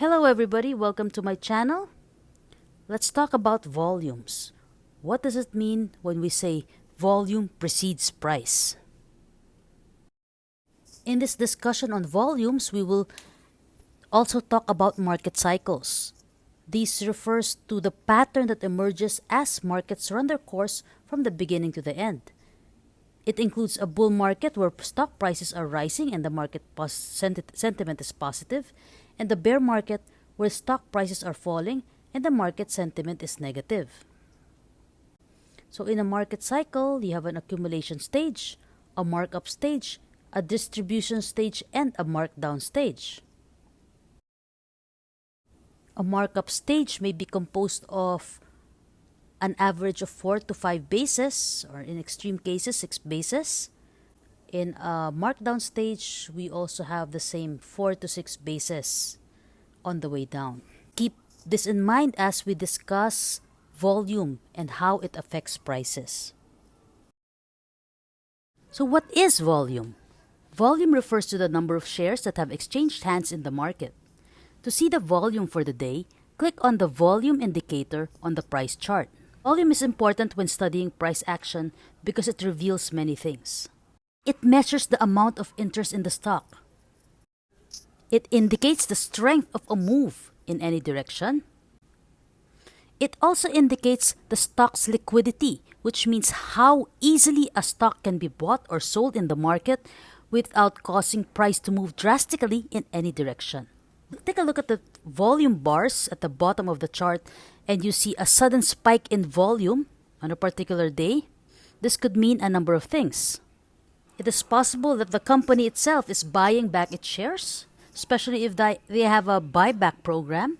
Hello everybody, welcome to my channel. Let's talk about volumes. What does it mean when we say volume precedes price? In this discussion on volumes, we will also talk about market cycles. This refers to the pattern that emerges as markets run their course from the beginning to the end. It includes a bull market where stock prices are rising and the market sentiment is positive, and the bear market where stock prices are falling and the market sentiment is negative. So in a market cycle, you have an accumulation stage, a markup stage, a distribution stage, and a markdown stage. A markup stage may be composed of an average of 4 to 5 bases, or in extreme cases 6 bases. In a markdown stage, we also have the same 4 to 6 bases on the way down. Keep this in mind as we discuss volume and how it affects prices. So what is volume? Volume refers to the number of shares that have exchanged hands in the market. To see the volume for the day, click on the volume indicator on the price chart. Volume is important when studying price action because it reveals many things. It measures the amount of interest in the stock. It indicates the strength of a move in any direction. It also indicates the stock's liquidity, which means how easily a stock can be bought or sold in the market without causing price to move drastically in any direction. Take a look at the volume bars at the bottom of the chart and you see a sudden spike in volume on a particular day. This could mean a number of things. It is possible that the company itself is buying back its shares, especially if they have a buyback program.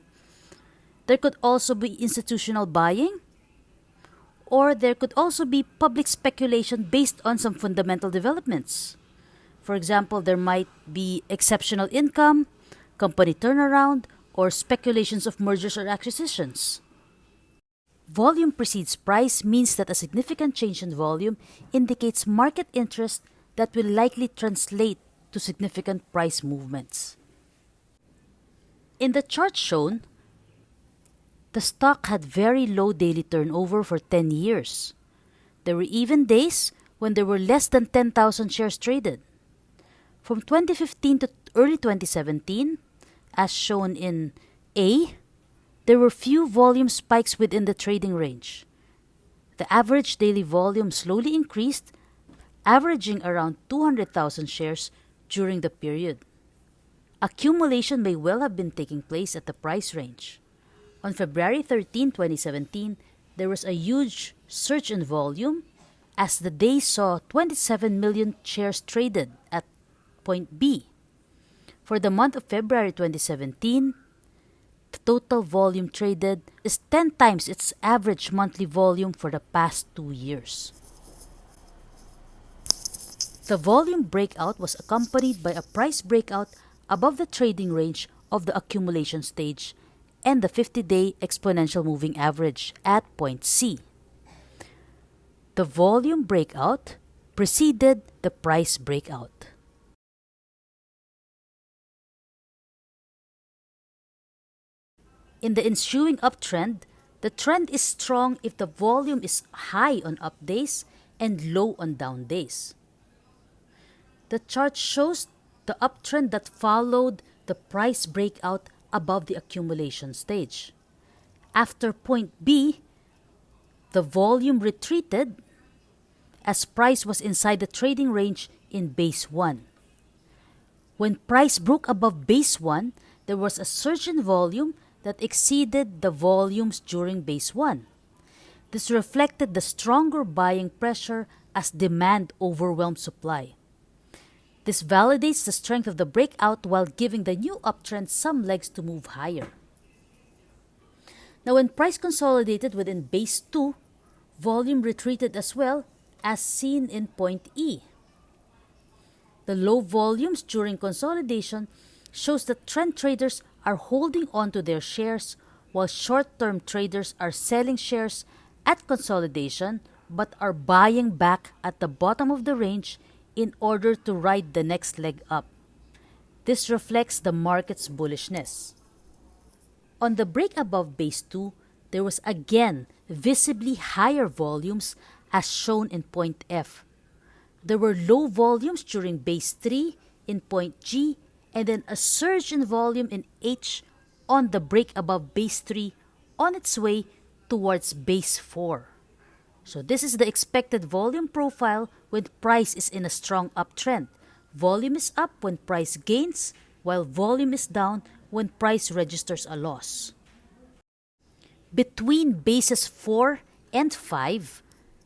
There could also be institutional buying, or there could also be public speculation based on some fundamental developments. For example, there might be exceptional income, company turnaround, or speculations of mergers or acquisitions. Volume precedes price means that a significant change in volume indicates market interest that will likely translate to significant price movements. In the chart shown, the stock had very low daily turnover for 10 years. There were even days when there were less than 10,000 shares traded. From 2015 to early 2017, as shown in A, there were few volume spikes within the trading range. The average daily volume slowly increased, averaging around 200,000 shares during the period. Accumulation may well have been taking place at the price range. On February 13, 2017, there was a huge surge in volume as the day saw 27 million shares traded at point B. For the month of February 2017, the total volume traded is 10 times its average monthly volume for the past 2 years. The volume breakout was accompanied by a price breakout above the trading range of the accumulation stage and the 50-day exponential moving average at point C. The volume breakout preceded the price breakout. In the ensuing uptrend, the trend is strong if the volume is high on up days and low on down days. The chart shows the uptrend that followed the price breakout above the accumulation stage. After point B, the volume retreated as price was inside the trading range in base 1. When price broke above base 1, there was a surge in volume that exceeded the volumes during base 1. This reflected the stronger buying pressure as demand overwhelmed supply. This validates the strength of the breakout while giving the new uptrend some legs to move higher. Now, when price consolidated within base 2, volume retreated as well, as seen in point E. The low volumes during consolidation shows that trend traders are holding on to their shares while short-term traders are selling shares at consolidation but are buying back at the bottom of the range in order to ride the next leg up. This reflects the market's bullishness. On the break above base 2, there was again visibly higher volumes as shown in point F. There were low volumes during base 3 in point G and then a surge in volume in H on the break above base 3 on its way towards base 4. So this is the expected volume profile when price is in a strong uptrend. Volume is up when price gains, while volume is down when price registers a loss. Between bases 4 and 5,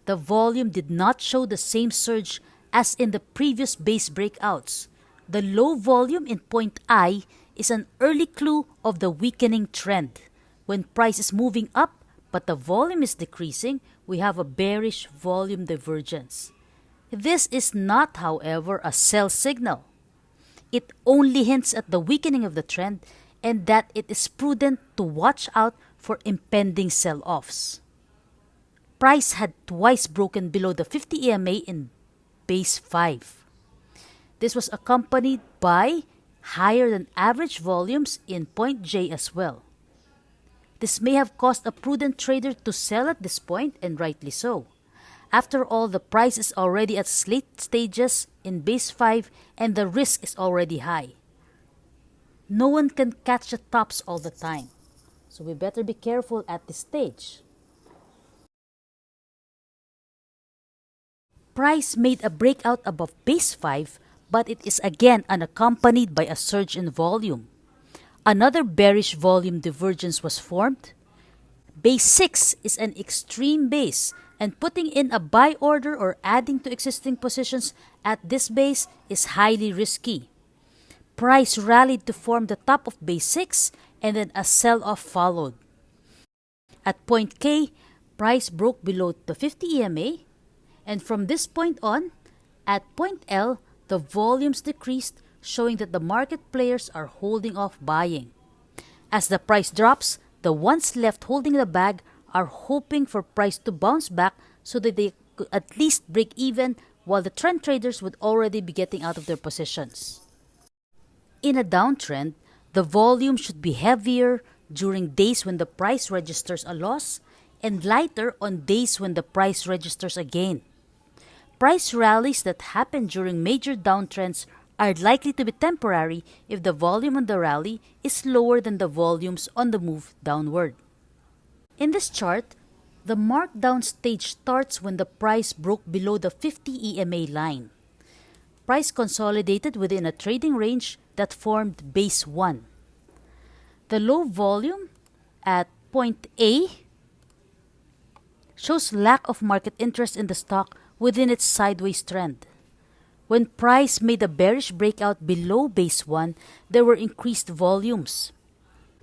the volume did not show the same surge as in the previous base breakouts. The low volume in point I is an early clue of the weakening trend. When price is moving up but the volume is decreasing, we have a bearish volume divergence. This is not, however, a sell signal. It only hints at the weakening of the trend and that it is prudent to watch out for impending sell-offs. Price had twice broken below the 50 EMA in base 5. This was accompanied by higher than average volumes in point J as well. This may have caused a prudent trader to sell at this point, and rightly so. After all, the price is already at late stages in base 5 and the risk is already high. No one can catch the tops all the time, so we better be careful at this stage. Price made a breakout above base 5, but it is again unaccompanied by a surge in volume. Another bearish volume divergence was formed. Base 6 is an extreme base, and putting in a buy order or adding to existing positions at this base is highly risky. Price rallied to form the top of base 6 and then a sell-off followed. At point K, price broke below the 50 EMA, and from this point on, at point L, the volumes decreased, showing that the market players are holding off buying. As the price drops, the ones left holding the bag are hoping for price to bounce back so that they could at least break even, while the trend traders would already be getting out of their positions. In a downtrend, the volume should be heavier during days when the price registers a loss and lighter on days when the price registers a gain. Price rallies that happen during major downtrends are likely to be temporary if the volume on the rally is lower than the volumes on the move downward. In this chart, the markdown stage starts when the price broke below the 50 EMA line. Price consolidated within a trading range that formed base 1. The low volume at point A shows lack of market interest in the stock within its sideways trend. When price made a bearish breakout below base 1, there were increased volumes.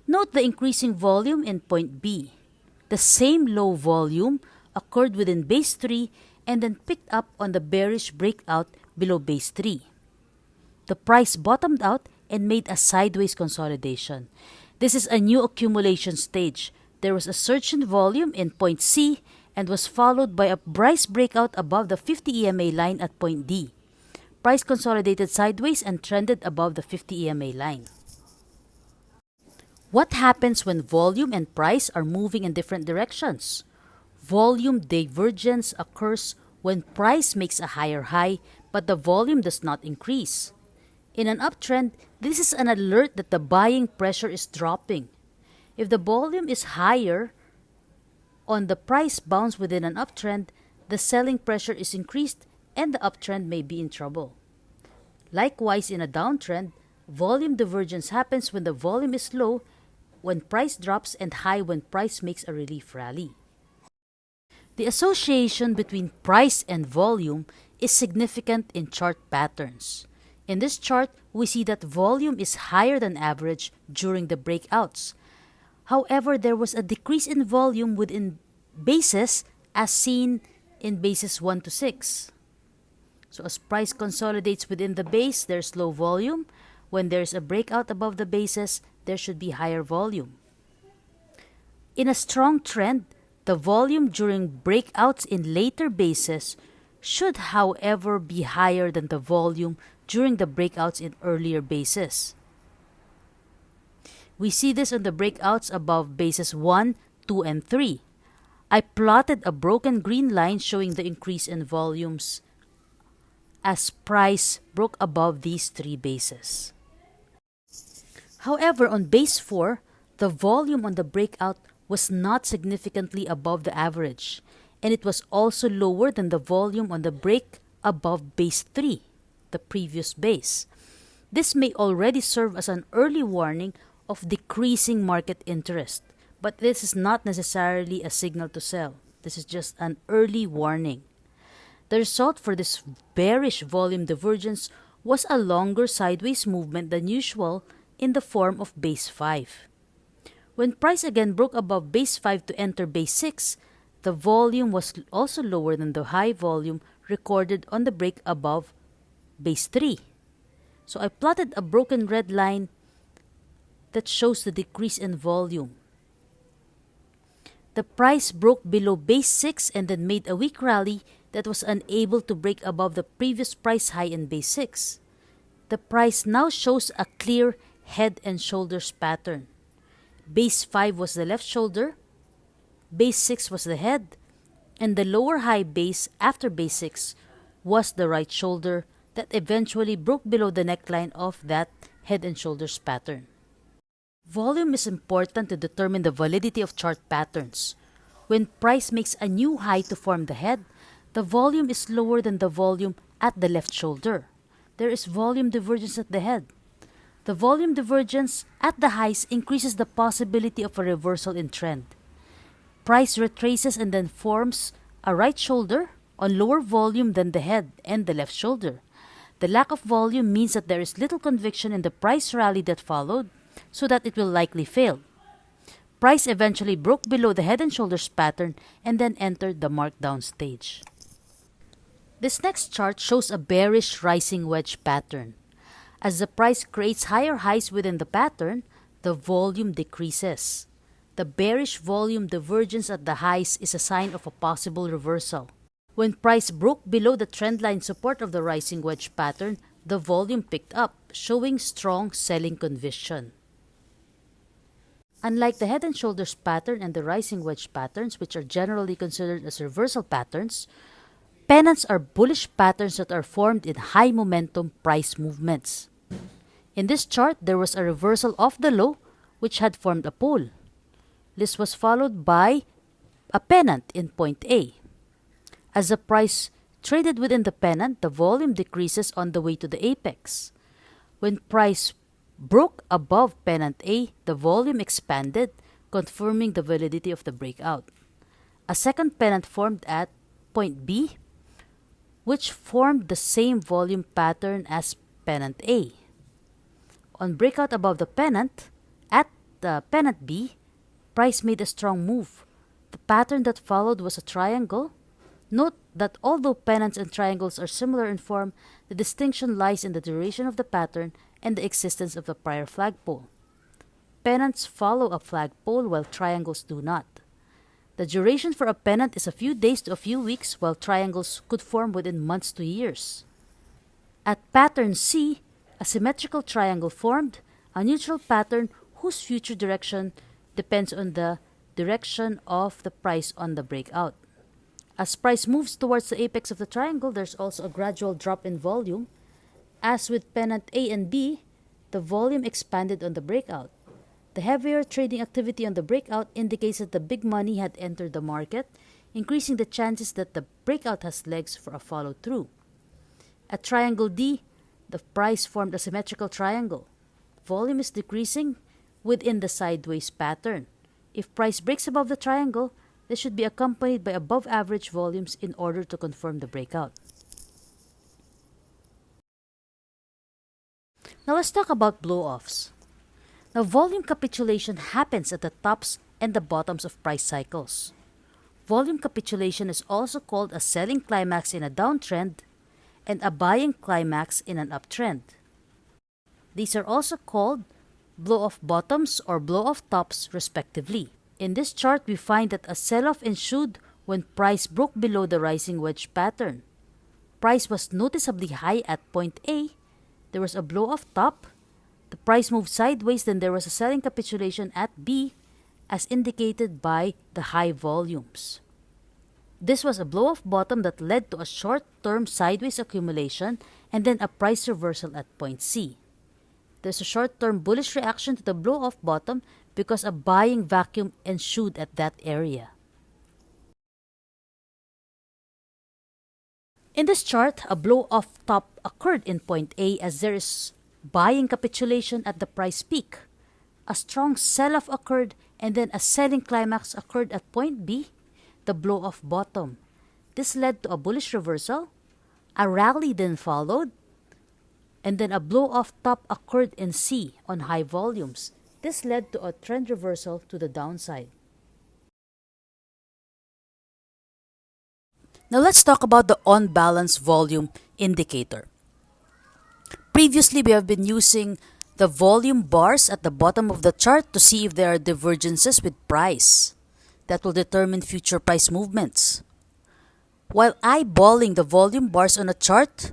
Note the increasing volume in point B. The same low volume occurred within base 3 and then picked up on the bearish breakout below base 3. The price bottomed out and made a sideways consolidation. This is a new accumulation stage. There was a surge in volume in point C and was followed by a price breakout above the 50 EMA line at point D. Price consolidated sideways and trended above the 50 EMA line. What happens when volume and price are moving in different directions? Volume divergence occurs when price makes a higher high but the volume does not increase. In an uptrend, this is an alert that the buying pressure is dropping. If the volume is higher on the price bounce within an uptrend, the selling pressure is increased and the uptrend may be in trouble. Likewise, in a downtrend, volume divergence happens when the volume is low, when price drops, and high when price makes a relief rally. The association between price and volume is significant in chart patterns. In this chart, we see that volume is higher than average during the breakouts. However, there was a decrease in volume within bases as seen in bases 1 to 6. So as price consolidates within the base, there's low volume. When there's a breakout above the bases, there should be higher volume. In a strong trend, the volume during breakouts in later bases should, however, be higher than the volume during the breakouts in earlier bases. We see this on the breakouts above bases 1, 2, and 3. I plotted a broken green line showing the increase in volumes as price broke above these 3 bases. However, on base 4, the volume on the breakout was not significantly above the average, and it was also lower than the volume on the break above base 3, the previous base. This may already serve as an early warning of decreasing market interest, but this is not necessarily a signal to sell. This is just an early warning. The result for this bearish volume divergence was a longer sideways movement than usual in the form of base 5. When price again broke above base 5 to enter base 6, the volume was also lower than the high volume recorded on the break above base 3. So I plotted a broken red line that shows the decrease in volume. The price broke below base 6 and then made a weak rally that was unable to break above the previous price high in base 6. The price now shows a clear head and shoulders pattern. Base 5 was the left shoulder, base 6 was the head, and the lower high base after base 6 was the right shoulder that eventually broke below the neckline of that head and shoulders pattern. Volume is important to determine the validity of chart patterns. When price makes a new high to form the head, the volume is lower than the volume at the left shoulder. There is volume divergence at the head. The volume divergence at the highs increases the possibility of a reversal in trend. Price retraces and then forms a right shoulder on lower volume than the head and the left shoulder. The lack of volume means that there is little conviction in the price rally that followed, so that it will likely fail. Price eventually broke below the head and shoulders pattern and then entered the markdown stage. This next chart shows a bearish rising wedge pattern. As the price creates higher highs within the pattern, the volume decreases. The bearish volume divergence at the highs is a sign of a possible reversal. When price broke below the trendline support of the rising wedge pattern, the volume picked up, showing strong selling conviction. Unlike the head and shoulders pattern and the rising wedge patterns, which are generally considered as reversal patterns, pennants are bullish patterns that are formed in high momentum price movements. In this chart, there was a reversal of the low, which had formed a pole. This was followed by a pennant in point A. As the price traded within the pennant, the volume decreases on the way to the apex. When price broke above pennant A, the volume expanded, confirming the validity of the breakout. A second pennant formed at point B, which formed the same volume pattern as pennant A. On breakout above the pennant, at the pennant B, price made a strong move. The pattern that followed was a triangle. Note that although pennants and triangles are similar in form, the distinction lies in the duration of the pattern and the existence of the prior flagpole. Pennants follow a flagpole while triangles do not. The duration for a pennant is a few days to a few weeks, while triangles could form within months to years. At pattern C, a symmetrical triangle formed, a neutral pattern whose future direction depends on the direction of the price on the breakout. As price moves towards the apex of the triangle, there's also a gradual drop in volume. As with pennant A and B, the volume expanded on the breakout. The heavier trading activity on the breakout indicates that the big money had entered the market, increasing the chances that the breakout has legs for a follow-through. At triangle D, the price formed a symmetrical triangle. Volume is decreasing within the sideways pattern. If price breaks above the triangle, this should be accompanied by above average volumes in order to confirm the breakout. Now let's talk about blowoffs. Now volume capitulation happens at the tops and the bottoms of price cycles. Volume capitulation is also called a selling climax in a downtrend and a buying climax in an uptrend. These are also called blow-off bottoms or blow-off tops respectively. In this chart, we find that a sell-off ensued when price broke below the rising wedge pattern. Price was noticeably high at point A. There was a blow-off top, The price moved sideways, then there was a selling capitulation at B as indicated by the high volumes. This was a blow-off bottom that led to a short-term sideways accumulation and then a price reversal at point C. There's a short-term bullish reaction to the blow-off bottom because a buying vacuum ensued at that area. In this chart, a blow-off top occurred in point A as there is buying capitulation at the price peak. A strong sell-off occurred and then a selling climax occurred at point B, the blow-off bottom. This led to a bullish reversal. A rally then followed, and then a blow-off top occurred in C on high volumes. This led to a trend reversal to the downside. Now let's talk about the on-balance volume indicator. Previously, we have been using the volume bars at the bottom of the chart to see if there are divergences with price that will determine future price movements. While eyeballing the volume bars on a chart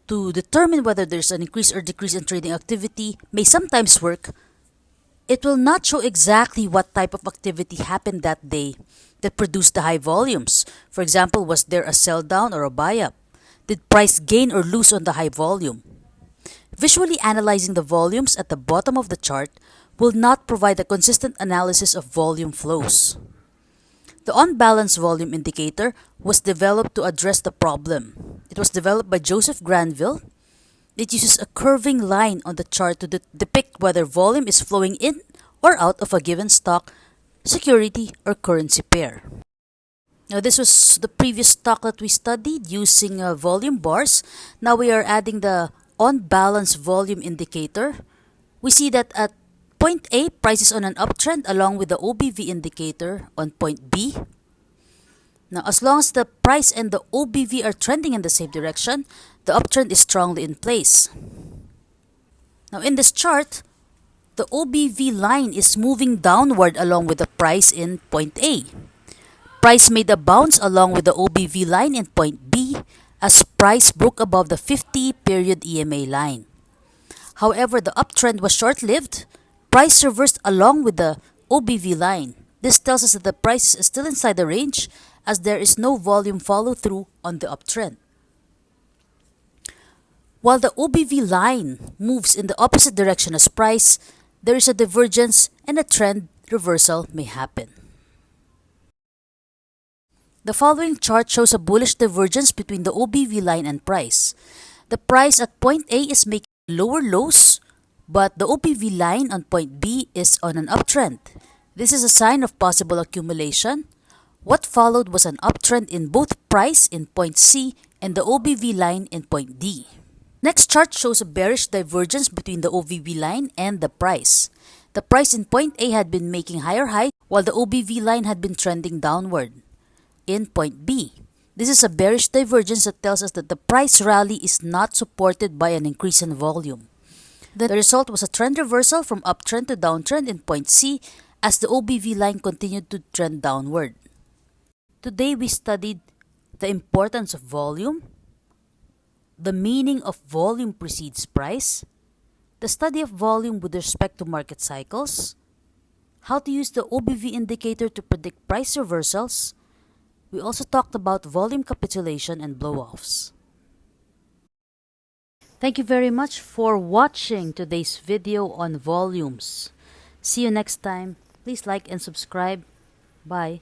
to determine whether there's an increase or decrease in trading activity may sometimes work, it will not show exactly what type of activity happened that day that produced the high volumes. For example, was there a sell down or a buy up? Did price gain or lose on the high volume? Visually analyzing the volumes at the bottom of the chart will not provide a consistent analysis of volume flows. The on-balance volume indicator was developed to address the problem. It was developed by Joseph Granville. It uses a curving line on the chart to depict whether volume is flowing in or out of a given stock, security, or currency pair. Now, this was the previous stock that we studied using volume bars. Now we are adding the on-balance volume indicator. We see that at point A, price is on an uptrend along with the OBV indicator on point B. Now, as long as the price and the OBV are trending in the same direction, the uptrend is strongly in place. Now, in this chart, the OBV line is moving downward along with the price in point A. Price made a bounce along with the OBV line in point B as price broke above the 50-period EMA line. However, the uptrend was short-lived. Price reversed along with the OBV line. This tells us that the price is still inside the range as there is no volume follow-through on the uptrend. While the OBV line moves in the opposite direction as price, there is a divergence and a trend reversal may happen. The following chart shows a bullish divergence between the OBV line and price. The price at point A is making lower lows, but the OBV line on point B is on an uptrend. This is a sign of possible accumulation. What followed was an uptrend in both price in point C and the OBV line in point D. Next chart shows a bearish divergence between the OBV line and the price. The price in point A had been making higher highs while the OBV line had been trending downward in point B. This is a bearish divergence that tells us that the price rally is not supported by an increase in volume. The result was a trend reversal from uptrend to downtrend in point C as the OBV line continued to trend downward. Today we studied the importance of volume, the meaning of volume precedes price, the study of volume with respect to market cycles, how to use the OBV indicator to predict price reversals. We also talked about volume capitulation and blowoffs. Thank you very much for watching today's video on volumes. See you next time. Please like and subscribe. Bye.